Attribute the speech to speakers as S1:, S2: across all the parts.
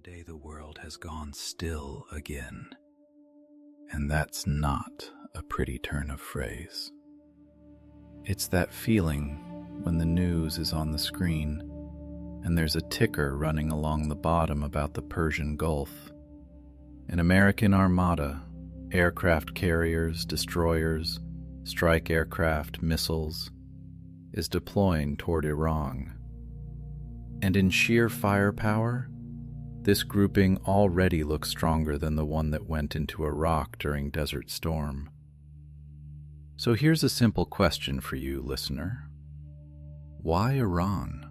S1: Today the world has gone still again, and that's not a pretty turn of phrase. It's that feeling when the news is on the screen and there's a ticker running along the bottom about the Persian Gulf. An American armada, aircraft carriers, destroyers, strike aircraft, missiles, is deploying toward Iran. And in sheer firepower, this grouping already looks stronger than the one that went into Iraq during Desert Storm. So here's a simple question for you, listener. Why Iran?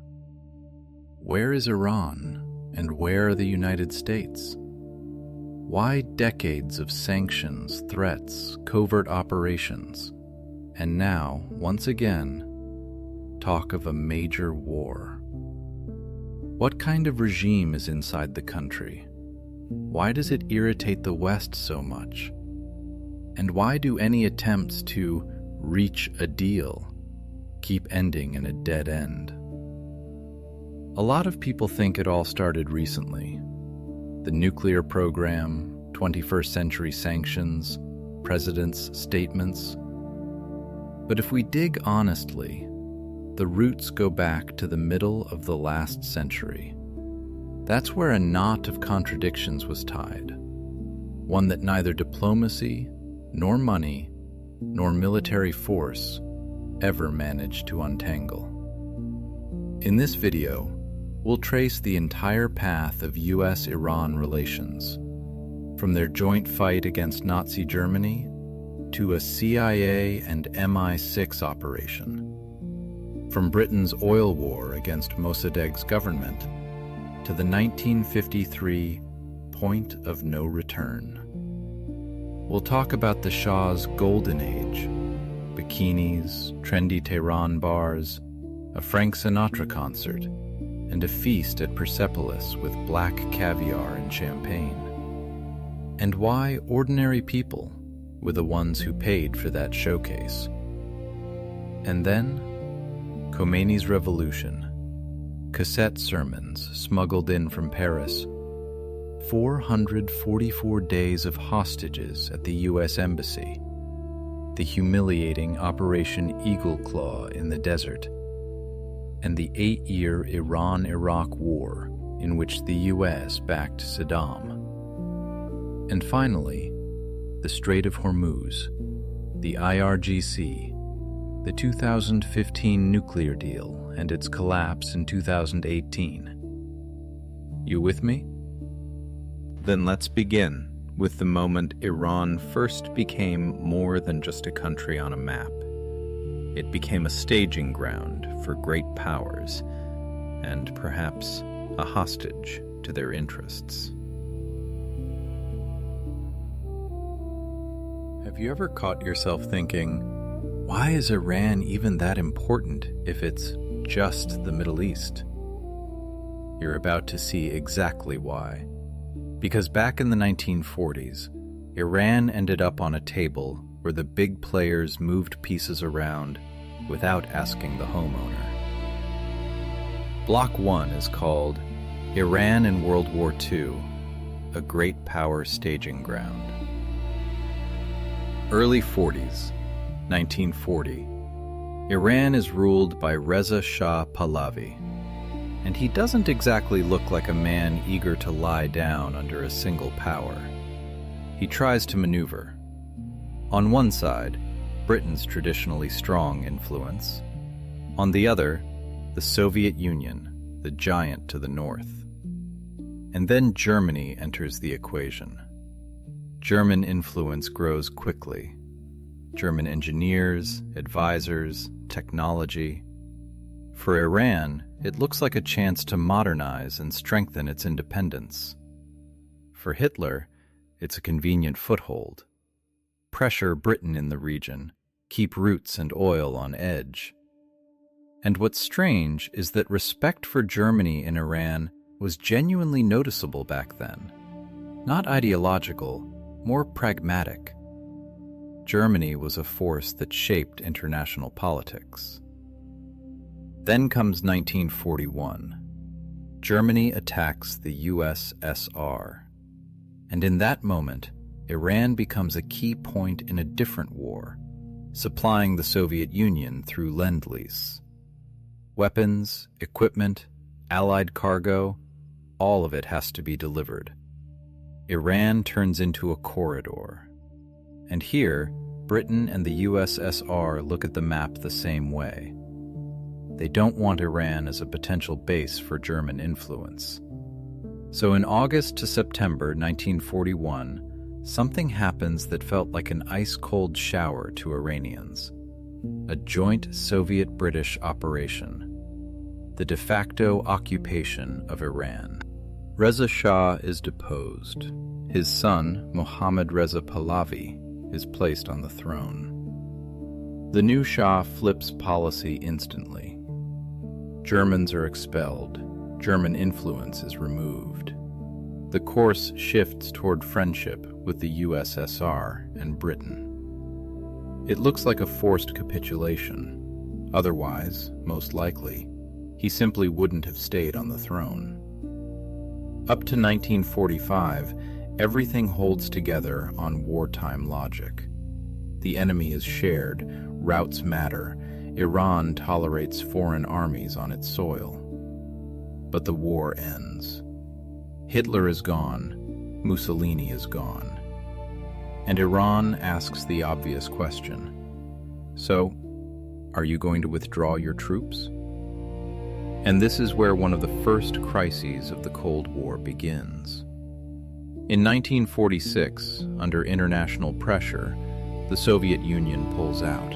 S1: Where is Iran, and where are the United States? Why decades of sanctions, threats, covert operations, and now, once again, talk of a major war? What kind of regime is inside the country? Why does it irritate the West so much? And why do any attempts to reach a deal keep ending in a dead end? A lot of people think it all started recently. The nuclear program, 21st century sanctions, presidents' statements. But if we dig honestly, the roots go back to the middle of the last century. That's where a knot of contradictions was tied, one that neither diplomacy, nor money, nor military force ever managed to untangle. In this video, we'll trace the entire path of US-Iran relations, from their joint fight against Nazi Germany to a CIA and MI6 operation, from Britain's oil war against Mossadegh's government to the 1953 point of no return. We'll talk about the Shah's golden age, bikinis, trendy Tehran bars, a Frank Sinatra concert, and a feast at Persepolis with black caviar and champagne. And why ordinary people were the ones who paid for that showcase. And then, Khomeini's revolution, cassette sermons smuggled in from Paris, 444 days of hostages at the U.S. Embassy, the humiliating Operation Eagle Claw in the desert, and the 8-year Iran-Iraq war in which the U.S. backed Saddam. And finally, the Strait of Hormuz, the IRGC, the 2015 nuclear deal and its collapse in 2018. You with me? Then let's begin with the moment Iran first became more than just a country on a map. It became a staging ground for great powers, and perhaps a hostage to their interests. Have you ever caught yourself thinking, why is Iran even that important if it's just the Middle East? You're about to see exactly why. Because back in the 1940s, Iran ended up on a table where the big players moved pieces around without asking the homeowner. Block 1 is called Iran in World War II, a great power staging ground. Early 40s, 1940, Iran is ruled by Reza Shah Pahlavi, and he doesn't exactly look like a man eager to lie down under a single power. He tries to maneuver. On one side, Britain's traditionally strong influence. On the other, the Soviet Union, the giant to the north. And then Germany enters the equation. German influence grows quickly. German engineers, advisors, technology. For Iran, it looks like a chance to modernize and strengthen its independence. For Hitler, it's a convenient foothold. Pressure Britain in the region, keep roots and oil on edge. And what's strange is that respect for Germany in Iran was genuinely noticeable back then. Not ideological, more pragmatic. Germany was a force that shaped international politics. Then comes 1941. Germany attacks the USSR. And in that moment, Iran becomes a key point in a different war, supplying the Soviet Union through Lend-Lease. Weapons, equipment, allied cargo, all of it has to be delivered. Iran turns into a corridor. And here, Britain and the USSR look at the map the same way. They don't want Iran as a potential base for German influence. So in August to September 1941, something happens that felt like an ice-cold shower to Iranians. A joint Soviet-British operation. The de facto occupation of Iran. Reza Shah is deposed. His son, Mohammad Reza Pahlavi, is placed on the throne. The new Shah flips policy instantly. Germans are expelled. German influence is removed. The course shifts toward friendship with the USSR and Britain. It looks like a forced capitulation. Otherwise, most likely, he simply wouldn't have stayed on the throne. Up to 1945, everything holds together on wartime logic. The enemy is shared, routes matter, Iran tolerates foreign armies on its soil. But the war ends. Hitler is gone, Mussolini is gone. And Iran asks the obvious question. So, are you going to withdraw your troops? And this is where one of the first crises of the Cold War begins. In 1946, under international pressure, the Soviet Union pulls out.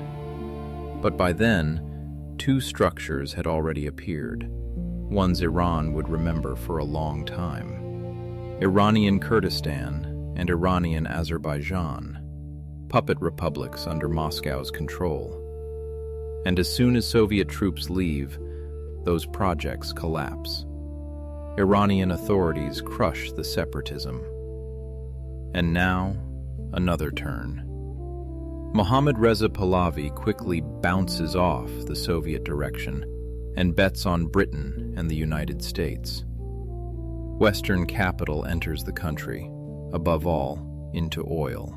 S1: But by then, two structures had already appeared, ones Iran would remember for a long time. Iranian Kurdistan and Iranian Azerbaijan, puppet republics under Moscow's control. And as soon as Soviet troops leave, those projects collapse. Iranian authorities crush the separatism. And now, another turn. Mohammad Reza Pahlavi quickly bounces off the Soviet direction and bets on Britain and the United States. Western capital enters the country, above all, into oil.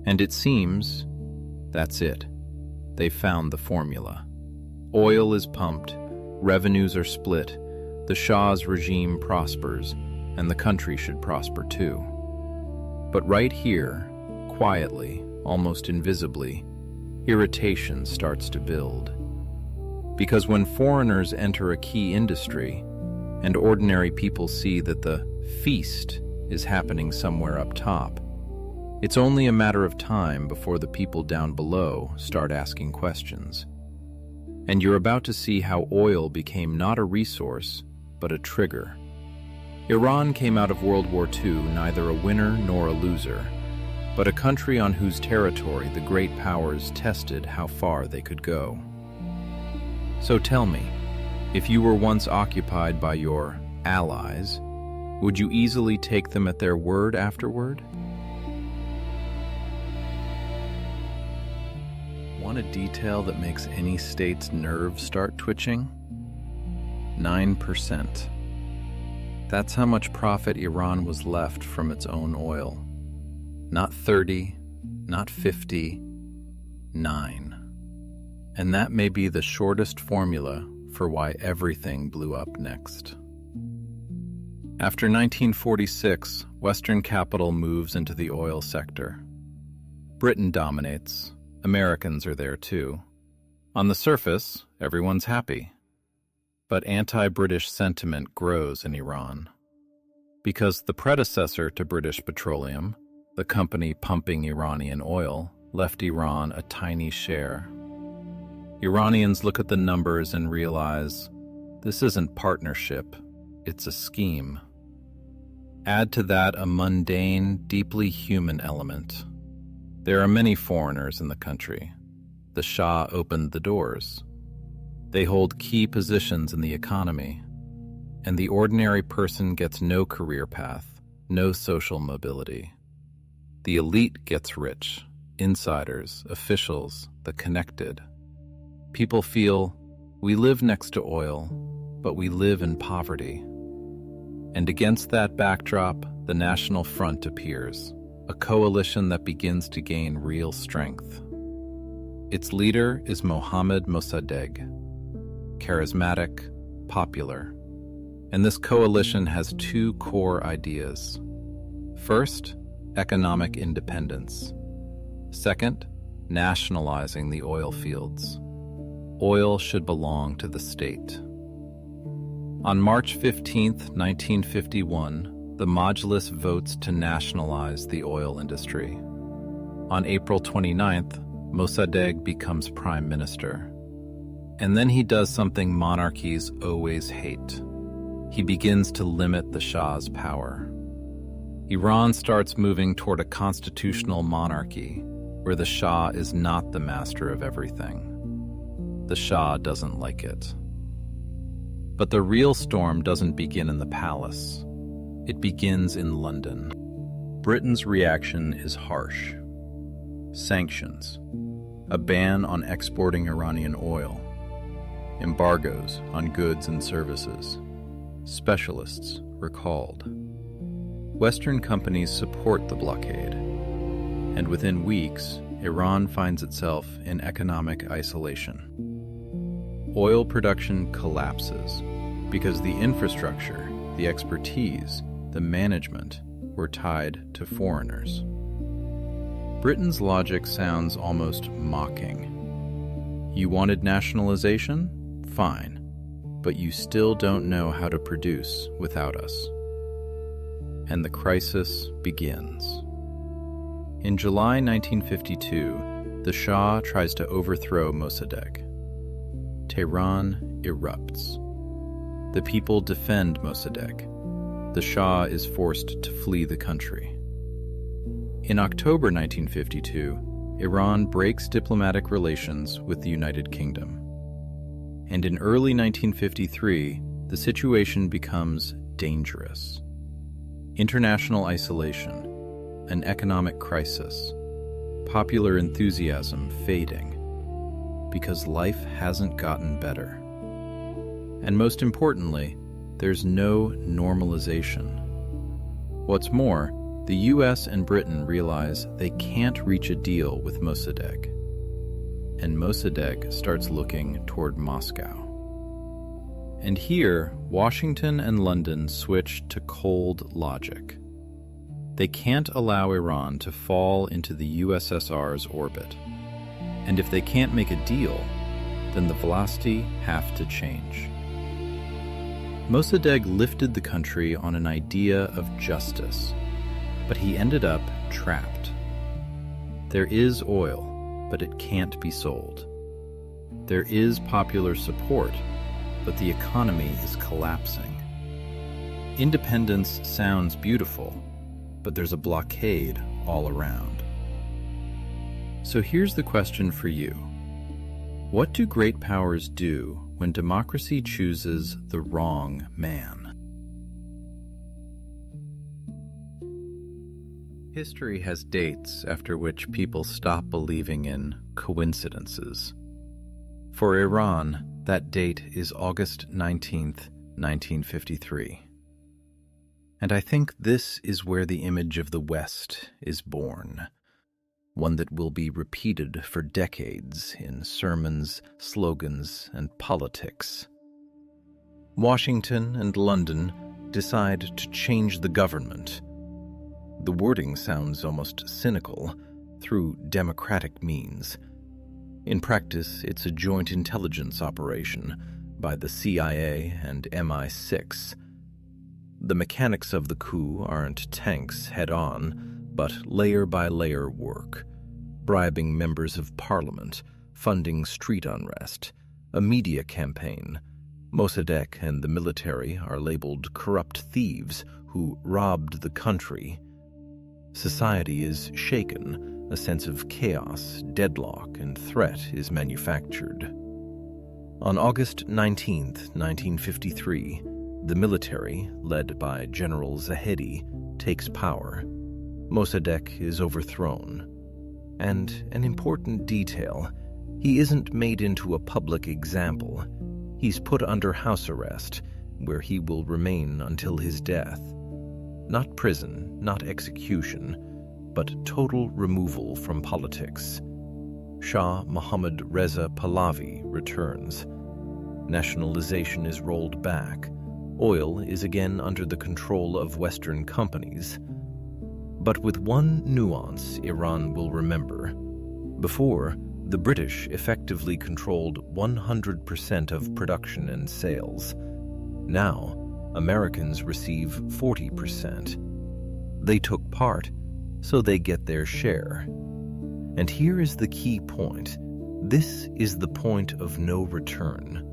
S1: And it seems that's it. They found the formula. Oil is pumped, revenues are split, the Shah's regime prospers, and the country should prosper too. But right here, quietly, almost invisibly, irritation starts to build. Because when foreigners enter a key industry, and ordinary people see that the feast is happening somewhere up top, it's only a matter of time before the people down below start asking questions. And you're about to see how oil became not a resource, but a trigger. Iran came out of World War II neither a winner nor a loser, but a country on whose territory the great powers tested how far they could go. So tell me, if you were once occupied by your allies, would you easily take them at their word afterward? Want a detail that makes any state's nerves start twitching? 9%. That's how much profit Iran was left from its own oil. Not 30, not 50, 9. And that may be the shortest formula for why everything blew up next. After 1946, Western capital moves into the oil sector. Britain dominates. Americans are there too. On the surface, everyone's happy. But anti-British sentiment grows in Iran. Because the predecessor to British Petroleum, the company pumping Iranian oil, left Iran a tiny share. Iranians look at the numbers and realize this isn't partnership, it's a scheme. Add to that a mundane, deeply human element. There are many foreigners in the country. The Shah opened the doors. They hold key positions in the economy, and the ordinary person gets no career path, no social mobility. The elite gets rich, insiders, officials, the connected. People feel, we live next to oil, but we live in poverty. And against that backdrop, the National Front appears, a coalition that begins to gain real strength. Its leader is Mohammad Mossadegh, charismatic, popular. And this coalition has two core ideas. First, economic independence. Second, nationalizing the oil fields. Oil should belong to the state. On March 15, 1951, the Majlis votes to nationalize the oil industry. On April 29th, Mossadegh becomes prime minister. And then he does something monarchies always hate. He begins to limit the Shah's power. Iran starts moving toward a constitutional monarchy where the Shah is not the master of everything. The Shah doesn't like it. But the real storm doesn't begin in the palace. It begins in London. Britain's reaction is harsh. Sanctions, a ban on exporting Iranian oil, embargoes on goods and services, specialists recalled. Western companies support the blockade, and within weeks, Iran finds itself in economic isolation. Oil production collapses because the infrastructure, the expertise, the management were tied to foreigners. Britain's logic sounds almost mocking. You wanted nationalization? Fine, but you still don't know how to produce without us. And the crisis begins. In July 1952, the Shah tries to overthrow Mossadegh. Tehran erupts. The people defend Mossadegh. The Shah is forced to flee the country. In October 1952, Iran breaks diplomatic relations with the United Kingdom. And in early 1953, the situation becomes dangerous. International isolation, an economic crisis, popular enthusiasm fading, because life hasn't gotten better. And most importantly, there's no normalization. What's more, the US and Britain realize they can't reach a deal with Mossadegh. And Mossadegh starts looking toward Moscow. And here, Washington and London switch to cold logic. They can't allow Iran to fall into the USSR's orbit. And if they can't make a deal, then the velocity have to change. Mossadegh lifted the country on an idea of justice, but he ended up trapped. There is oil, but it can't be sold. There is popular support, but the economy is collapsing. Independence sounds beautiful, but there's a blockade all around. So here's the question for you. What do great powers do when democracy chooses the wrong man? History has dates after which people stop believing in coincidences. For Iran, that date is August 19th, 1953. And I think this is where the image of the West is born, one that will be repeated for decades in sermons, slogans, and politics. Washington and London decide to change the government. The wording sounds almost cynical, through democratic means. In practice, it's a joint intelligence operation by the CIA and MI6. The mechanics of the coup aren't tanks head-on, but layer-by-layer work, bribing members of parliament, funding street unrest, a media campaign. Mossadegh and the military are labeled corrupt thieves who robbed the country. Society is shaken, a sense of chaos, deadlock, and threat is manufactured. On August 19, 1953, the military, led by General Zahedi, takes power. Mossadegh is overthrown. And an important detail, he isn't made into a public example.
S2: He's put under house arrest, where he will remain until his death. Not prison, not execution, but total removal from politics. Shah Mohammad Reza Pahlavi returns. Nationalization is rolled back. Oil is again under the control of Western companies. But with one nuance Iran will remember. Before, the British effectively controlled 100% of production and sales. Now, Americans receive 40%. They took part, so they get their share. And here is the key point. This is the point of no return.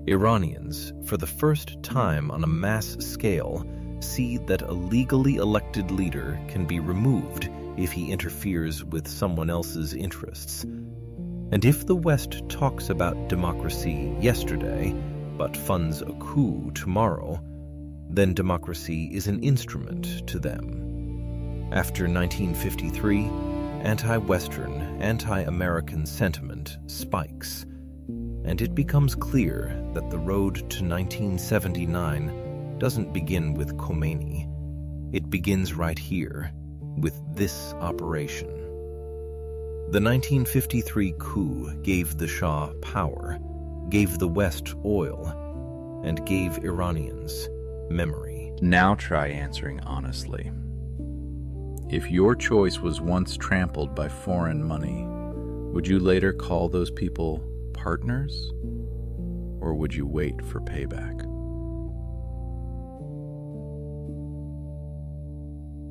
S2: Iranians, for the first time on a mass scale, see that a legally elected leader can be removed if he interferes with someone else's interests. And if the West talks about democracy yesterday, but funds a coup tomorrow, then democracy is an instrument to them. After 1953, anti-Western, anti-American sentiment spikes, and it becomes clear that the road to 1979 doesn't begin with Khomeini. It begins right here, with this operation. The 1953 coup gave the Shah power, gave the West oil, and gave Iranians memory.
S1: Now try answering honestly. If your choice was once trampled by foreign money, would you later call those people partners, or would you wait for payback?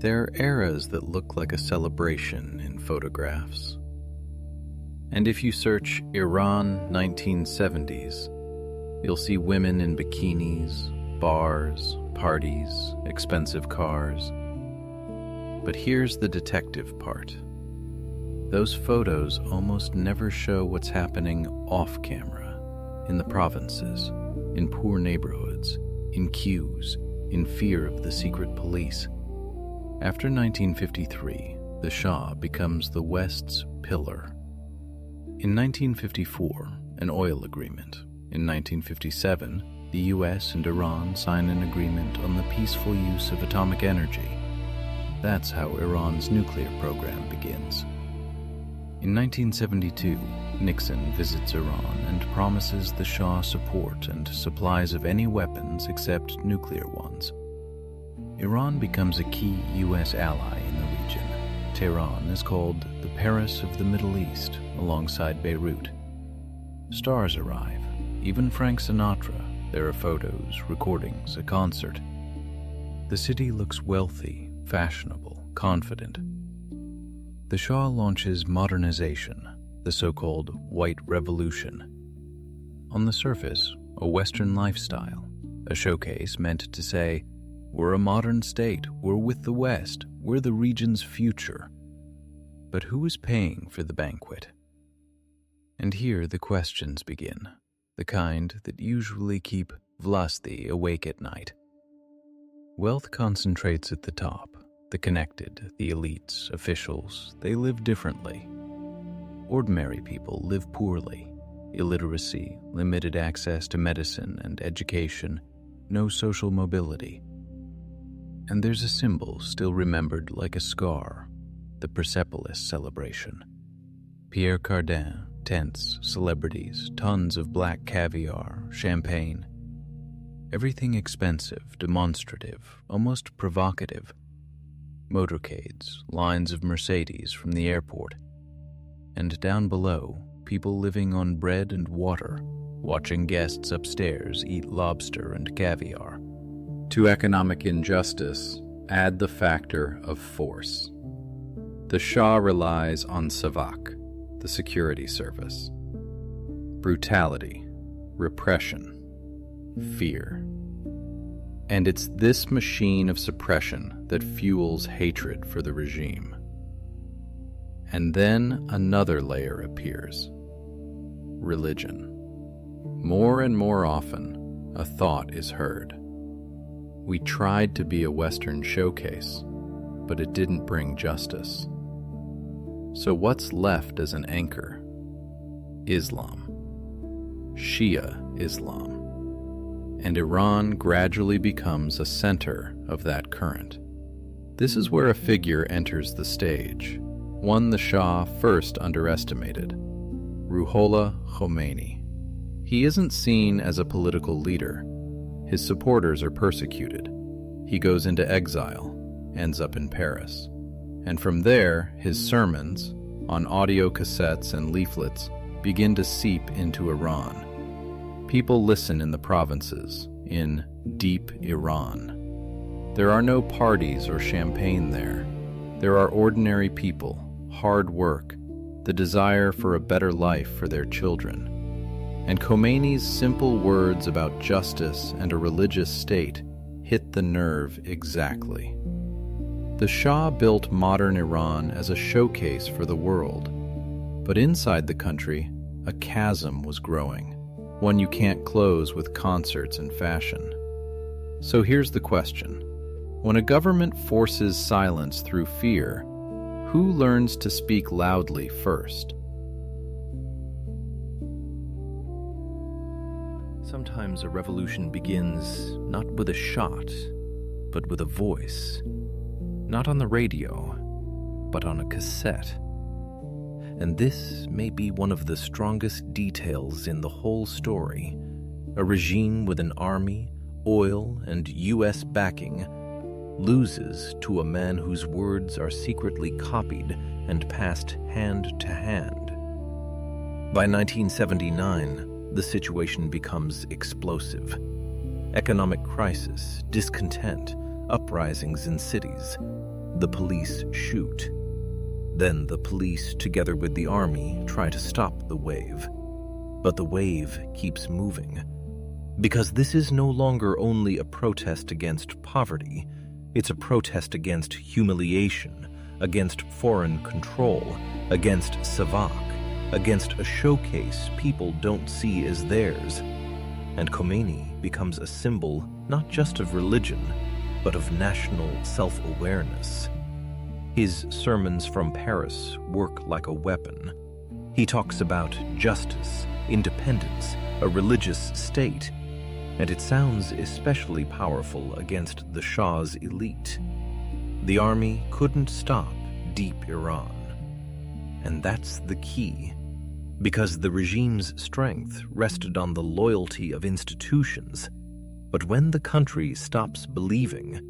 S1: There are eras that look like a celebration in photographs. And if you search Iran 1970s, you'll see women in bikinis, bars, parties, expensive cars. But here's the detective part. Those photos almost never show what's happening off camera, in the provinces, in poor neighborhoods, in queues, in fear of the secret police. After 1953, the Shah becomes the West's pillar. In 1954, an oil agreement. In 1957, the US and Iran sign an agreement on the peaceful use of atomic energy. That's how Iran's nuclear program begins. In 1972, Nixon visits Iran and promises the Shah support and supplies of any weapons except nuclear ones. Iran becomes a key US ally in the region. Tehran is called the Paris of the Middle East, alongside Beirut. Stars arrive, even Frank Sinatra. There are photos, recordings, a concert. The city looks wealthy, fashionable, confident. The Shah launches modernization, the so-called White Revolution. On the surface, a Western lifestyle, a showcase meant to say, we're a modern state, we're with the West, we're the region's future. But who is paying for the banquet? And here the questions begin, the kind that usually keep Vlasti awake at night. Wealth concentrates at the top, the connected, the elites, officials, they live differently. Ordinary people live poorly. Illiteracy, limited access to medicine and education, no social mobility. And there's a symbol still remembered like a scar, the Persepolis celebration. Pierre Cardin, tents, celebrities, tons of black caviar, champagne. Everything expensive, demonstrative, almost provocative. Motorcades, lines of Mercedes from the airport. And down below, people living on bread and water, watching guests upstairs eat lobster and caviar. To economic injustice, add the factor of force. The Shah relies on Savak, the security service. Brutality, repression, fear. And it's this machine of suppression that fuels hatred for the regime. And then another layer appears. Religion. More and more often, a thought is heard. We tried to be a Western showcase, but it didn't bring justice. So what's left as an anchor? Islam. Shia Islam, and Iran gradually becomes a center of that current. This is where a figure enters the stage, one the Shah first underestimated: Ruhollah Khomeini. He isn't seen as a political leader. His supporters are persecuted. He goes into exile, ends up in Paris. And from there, his sermons, on audio cassettes and leaflets, begin to seep into Iran. People listen in the provinces, in deep Iran. There are no parties or champagne there. There are ordinary people, hard work, the desire for a better life for their children. And Khomeini's simple words about justice and a religious state hit the nerve exactly. The Shah built modern Iran as a showcase for the world, but inside the country, a chasm was growing, one you can't close with concerts and fashion. So here's the question. When a government forces silence through fear, who learns to speak loudly first?
S2: Sometimes a revolution begins not with a shot, but with a voice. Not on the radio, but on a cassette. And this may be one of the strongest details in the whole story. A regime with an army, oil, and U.S. backing loses to a man whose words are secretly copied and passed hand to hand. By 1979, the situation becomes explosive. Economic crisis, discontent, uprisings in cities. The police shoot. Then the police, together with the army, try to stop the wave. But the wave keeps moving. Because this is no longer only a protest against poverty, it's a protest against humiliation, against foreign control, against Savak, against a showcase people don't see as theirs. And Khomeini becomes a symbol not just of religion, but of national self-awareness. His sermons from Paris work like a weapon. He talks about justice, independence, a religious state, and it sounds especially powerful against the Shah's elite. The army couldn't stop deep Iran. And that's the key. Because the regime's strength rested on the loyalty of institutions. But when the country stops believing,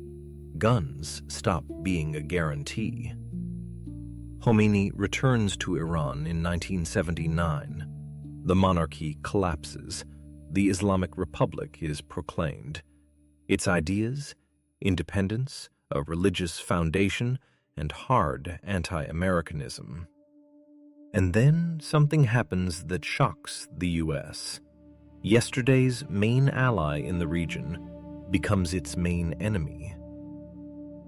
S2: guns stop being a guarantee. Khomeini returns to Iran in 1979. The monarchy collapses. The Islamic Republic is proclaimed. Its ideas, independence, a religious foundation, and hard anti-Americanism. And then something happens that shocks the U.S. Yesterday's main ally in the region becomes its main enemy.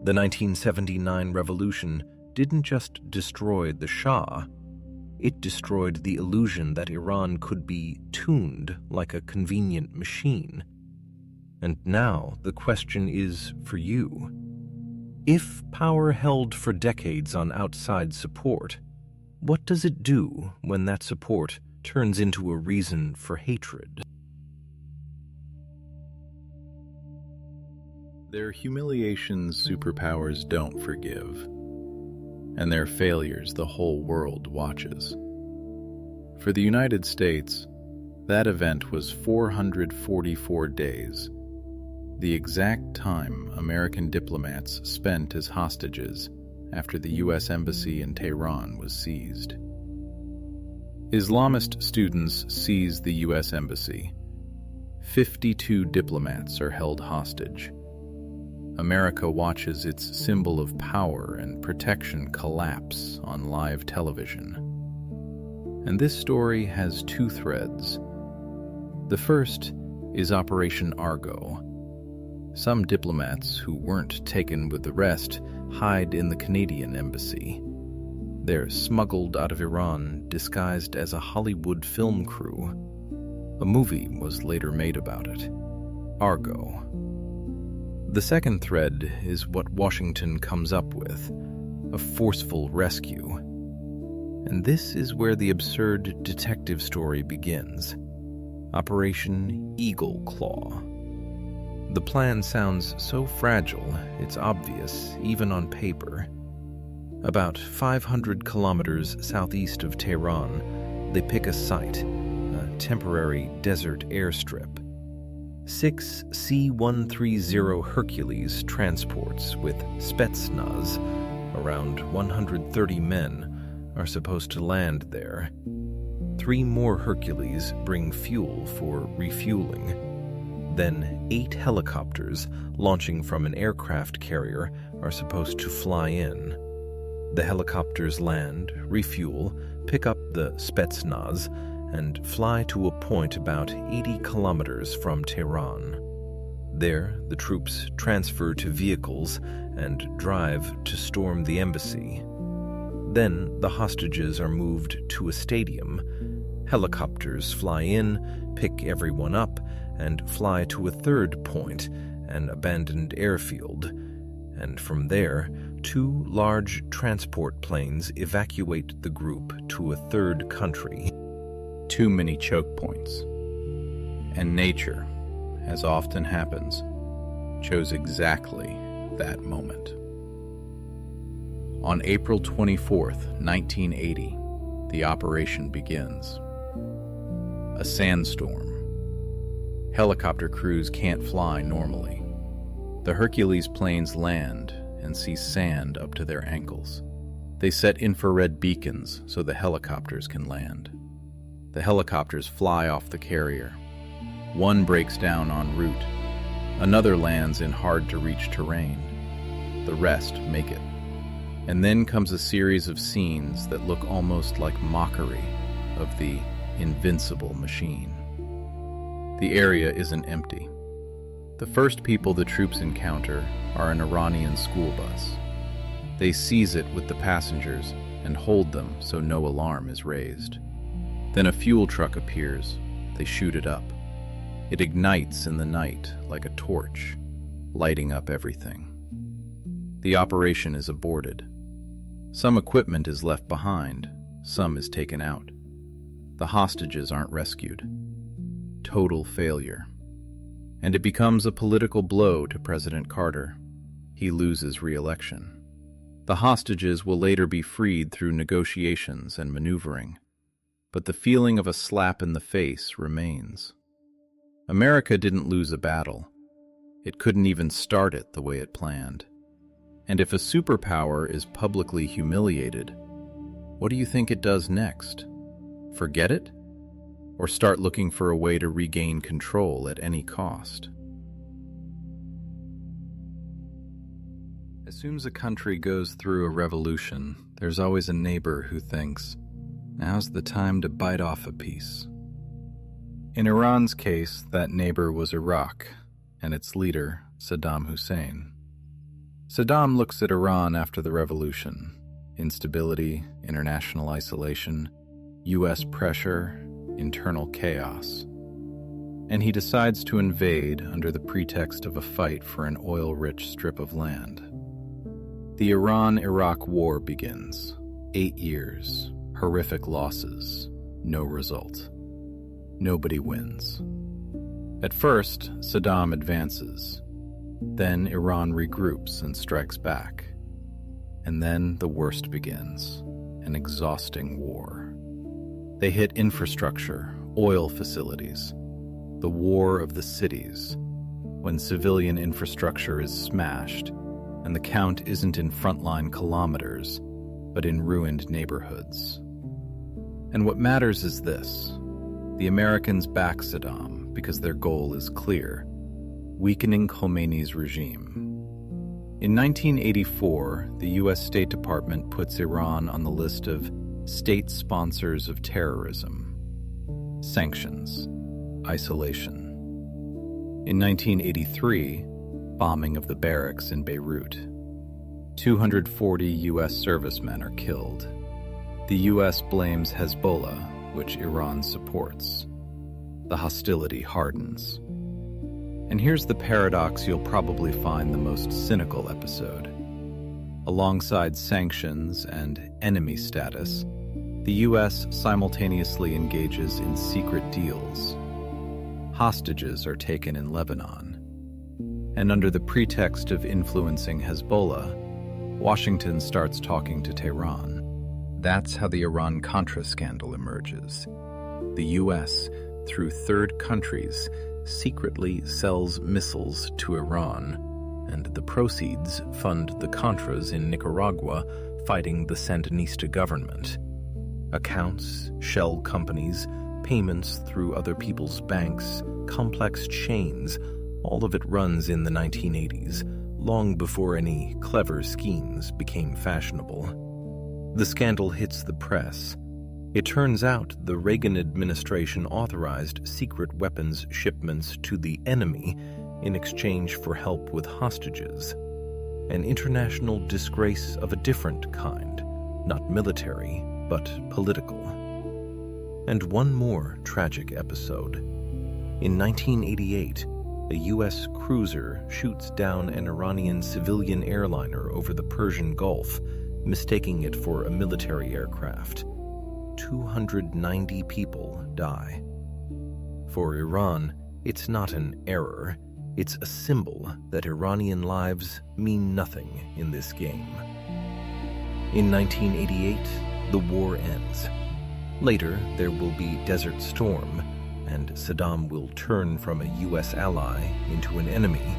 S2: The 1979 revolution didn't just destroy the Shah, it destroyed the illusion that Iran could be tuned like a convenient machine. And now the question is for you. If power held for decades on outside support, what does it do when that support turns into a reason for hatred?
S1: Their humiliations superpowers don't forgive, and their failures the whole world watches. For the United States, that event was 444 days, the exact time American diplomats spent as hostages after the U.S. Embassy in Tehran was seized. Islamist students seize the U.S. Embassy. 52 diplomats are held hostage. America watches its symbol of power and protection collapse on live television. And this story has two threads. The first is Operation Argo. Some diplomats who weren't taken with the rest hide in the Canadian embassy. They're smuggled out of Iran disguised as a Hollywood film crew. A movie was later made about it, Argo. The second thread is what Washington comes up with, a forceful rescue. And this is where the absurd detective story begins.
S2: Operation Eagle Claw. The plan sounds so fragile, it's obvious, even on paper. About 500 kilometers southeast of Tehran, they pick a site, a temporary desert airstrip. 6 C-130 Hercules transports with Spetsnaz, around 130 men, are supposed to land there. 3 more Hercules bring fuel for refueling. Then 8 helicopters launching from an aircraft carrier are supposed to fly in. The helicopters land, refuel, pick up the Spetsnaz, and fly to a point about 80 kilometers from Tehran. There, the troops transfer to vehicles and drive to storm the embassy. Then the hostages are moved to a stadium. Helicopters fly in, pick everyone up, and fly to a third point, an abandoned airfield. And from there, 2 large transport planes evacuate the group to a third country.
S1: Too many choke points. And nature, as often happens, chose exactly that moment. On April 24th, 1980, the operation begins. A sandstorm. Helicopter crews can't fly normally. The Hercules planes land and see sand up to their ankles. They set infrared beacons so the helicopters can land. The helicopters fly off the carrier. One breaks down en route. Another lands in hard-to-reach terrain. The rest make it. And then comes a series of scenes that look almost like mockery of the invincible machine. The area isn't empty. The first people the troops encounter are an Iranian school bus. They seize it with the passengers and hold them so no alarm is raised. Then a fuel truck appears. They shoot it up. It ignites in the night like a torch, lighting up everything. The operation is aborted. Some equipment is left behind, some is taken out. The hostages aren't rescued. Total failure. And it becomes a political blow to President Carter. He loses re-election. The hostages will later be freed through negotiations and maneuvering, but the feeling of a slap in the face remains. America didn't lose a battle. It couldn't even start it the way it planned. And if a superpower is publicly humiliated, what do you think it does next? Forget it? Or start looking for a way to regain control at any cost? As soon as a country goes through a revolution, there's always a neighbor who thinks, now's the time to bite off a piece. In Iran's case, that neighbor was Iraq, and its leader, Saddam Hussein. Saddam looks at Iran after the revolution. Instability, international isolation, U.S. pressure, internal chaos. And he decides to invade under the pretext of a fight for an oil-rich strip of land. The Iran-Iraq War begins. 8 years, horrific losses, no result. Nobody wins. At first, Saddam advances. Then Iran regroups and strikes back. And then the worst begins, an exhausting war. They hit infrastructure, oil facilities, the war of the cities, when civilian infrastructure is smashed, and the count isn't in frontline kilometers, but in ruined neighborhoods. And what matters is this: the Americans back Saddam because their goal is clear: weakening Khomeini's regime. In 1984, the U.S. State Department puts Iran on the list of state sponsors of terrorism, sanctions, isolation. In 1983, bombing of the barracks in Beirut. 240 U.S. servicemen are killed. The U.S. blames Hezbollah, which Iran supports. The hostility hardens. And here's the paradox you'll probably find the most cynical episode. Alongside sanctions and enemy status, the U.S. simultaneously engages in secret deals, hostages are taken in Lebanon. And under the pretext of influencing Hezbollah, Washington starts talking to Tehran. That's how the Iran-Contra scandal emerges. The U.S., through third countries, secretly sells missiles to Iran, and the proceeds fund the Contras in Nicaragua fighting the Sandinista government. Accounts, shell companies, payments through other people's banks, complex chains, all of it runs in the 1980s, long before any clever schemes became fashionable. The scandal hits the press. It turns out the Reagan administration authorized secret weapons shipments to the enemy in exchange for help with hostages. An international disgrace of a different kind, not military, but political. And one more tragic episode. In 1988, a U.S. cruiser shoots down an Iranian civilian airliner over the Persian Gulf, mistaking it for a military aircraft. 290 people die. For Iran, it's not an error. It's a symbol that Iranian lives mean nothing in this game. In 1988, the war ends. Later, there will be Desert Storm, and Saddam will turn from a U.S. ally into an enemy.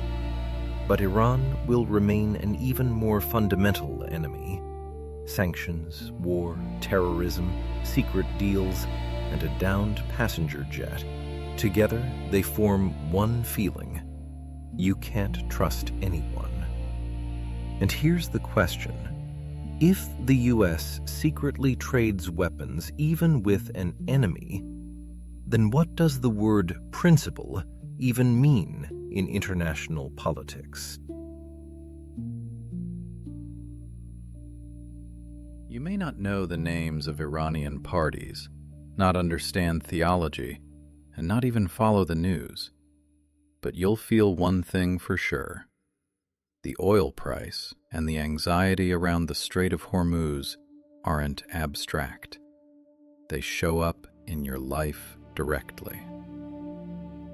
S1: But Iran will remain an even more fundamental enemy. Sanctions, war, terrorism, secret deals, and a downed passenger jet. Together, they form one feeling. You can't trust anyone. And here's the question. If the U.S. secretly trades weapons even with an enemy, then what does the word principle even mean in international politics? You may not know the names of Iranian parties, not understand theology, and not even follow the news. But you'll feel one thing for sure. The oil price and the anxiety around the Strait of Hormuz aren't abstract. They show up in your life directly.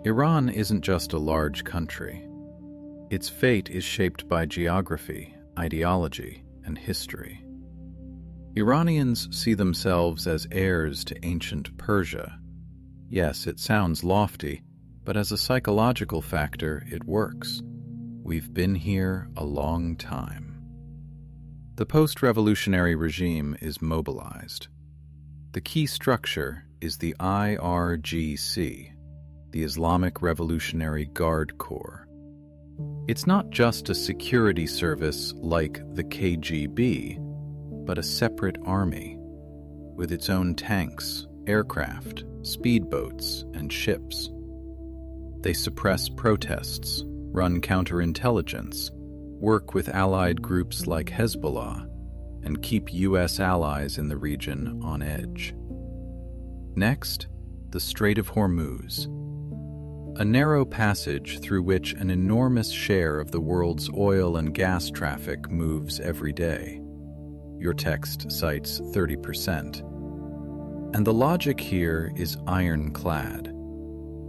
S1: Iran isn't just a large country. Its fate is shaped by geography, ideology, and history. Iranians see themselves as heirs to ancient Persia. Yes, it sounds lofty, but as a psychological factor, it works. We've been here a long time. The post-revolutionary regime is mobilized. The key structure is the IRGC, the Islamic Revolutionary Guard Corps. It's not just a security service like the KGB, but a separate army, with its own tanks, aircraft, speedboats, and ships. They suppress protests, run counterintelligence, work with allied groups like Hezbollah, and keep U.S. allies in the region on edge. Next, the Strait of Hormuz, a narrow passage through which an enormous share of the world's oil and gas traffic moves every day. Your text cites 30%. And the logic here is ironclad.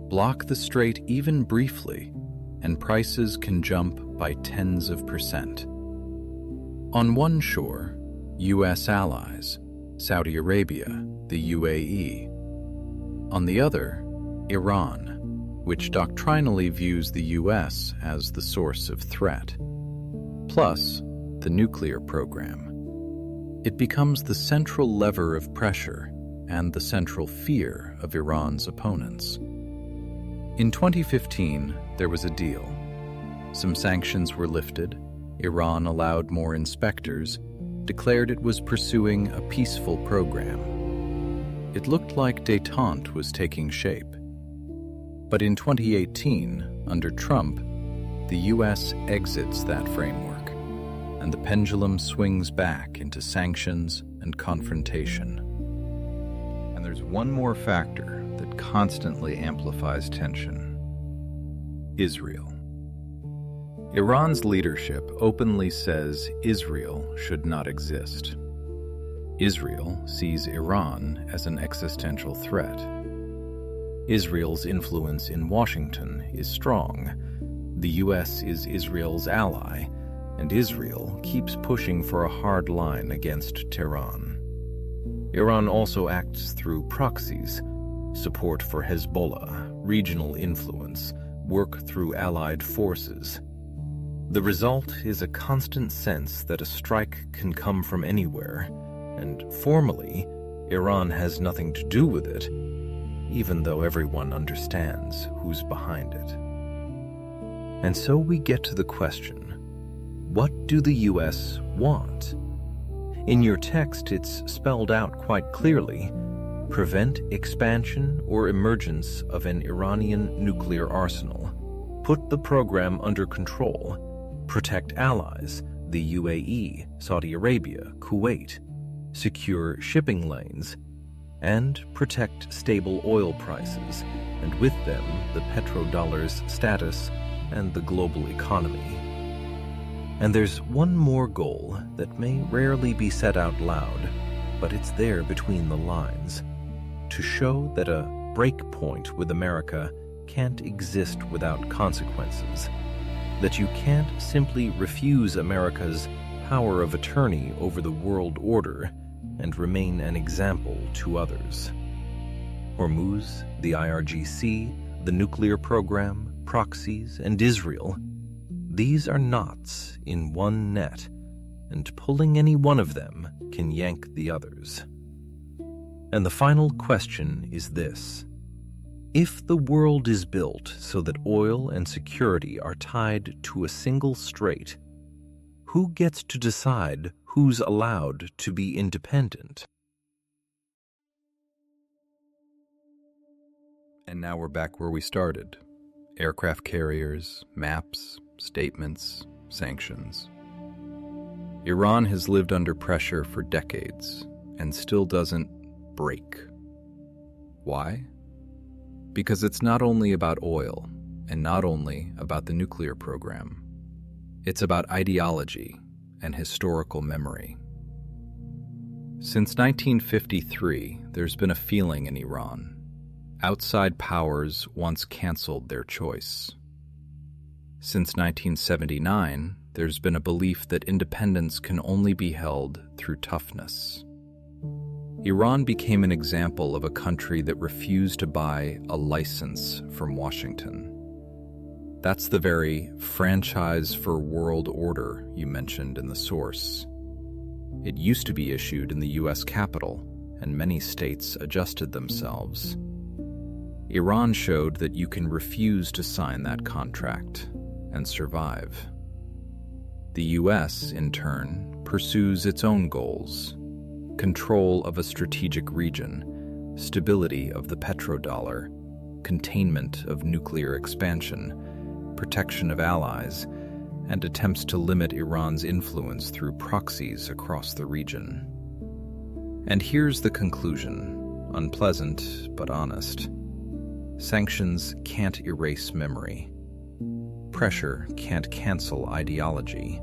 S1: Block the strait even briefly, and prices can jump by tens of %. On one shore, U.S. allies, Saudi Arabia, the UAE. On the other, Iran, which doctrinally views the U.S. as the source of threat. Plus, the nuclear program. It becomes the central lever of pressure and the central fear of Iran's opponents. In 2015, there was a deal. Some sanctions were lifted, Iran allowed more inspectors, declared it was pursuing a peaceful program. It looked like détente was taking shape. But in 2018, under Trump, the U.S. exits that framework, and the pendulum swings back into sanctions and confrontation. And there's one more factor that constantly amplifies tension: Israel. Iran's leadership openly says Israel should not exist. Israel sees Iran as an existential threat.
S2: Israel's influence in Washington is strong. The U.S. is Israel's ally, and Israel keeps pushing for a hard line against Tehran. Iran also acts through proxies, support for Hezbollah, regional influence, work through allied forces. The result is a constant sense that a strike can come from anywhere, and formally, Iran has nothing to do with it, even though everyone understands who's behind it. And so we get to the question, what do the U.S. want? In your text, it's spelled out quite clearly: prevent expansion or emergence of an Iranian nuclear arsenal, put the program under control, protect allies, the UAE, Saudi Arabia, Kuwait, secure shipping lanes, and protect stable oil prices, and with them the petrodollar's status and the global economy. And there's one more goal that may rarely be said out loud, but it's there between the lines: to show that a break point with America can't exist without consequences, that you can't simply refuse America's power of attorney over the world order and remain an example to others. Hormuz, the IRGC, the nuclear program, proxies, and Israel, these are knots in one net, and pulling any one of them can yank the others. And the final question is this: if the world is built so that oil and security are tied to a single strait, who gets to decide who's allowed to be independent?
S1: And now we're back where we started. Aircraft carriers, maps, statements, sanctions. Iran has lived under pressure for decades and still doesn't break. Why? Because it's not only about oil and not only about the nuclear program. It's about ideology and historical memory. Since 1953, there's been a feeling in Iran. Outside powers once canceled their choice. Since 1979, there's been a belief that independence can only be held through toughness. Iran became an example of a country that refused to buy a license from Washington. That's the very franchise for world order you mentioned in the source. It used to be issued in the U.S. Capitol, and many states adjusted themselves. Iran showed that you can refuse to sign that contract and survive. The U.S., in turn, pursues its own goals: control of a strategic region, stability of the petrodollar, containment of nuclear expansion, protection of allies, and attempts to limit Iran's influence through proxies across the region. And here's the conclusion, unpleasant but honest. Sanctions can't erase memory. Pressure can't cancel ideology.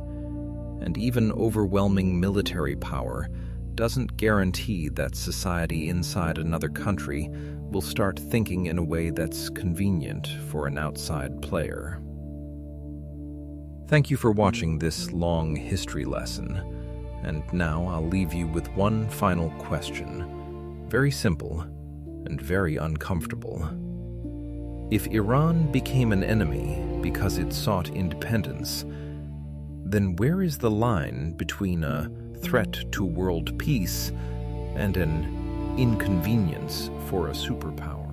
S1: And even overwhelming military power doesn't guarantee that society inside another country will start thinking in a way that's convenient for an outside player. Thank you for watching this long history lesson, and now I'll leave you with one final question. Very simple and very uncomfortable. If Iran became an enemy because it sought independence, then where is the line between a threat to world peace and an inconvenience for a superpower?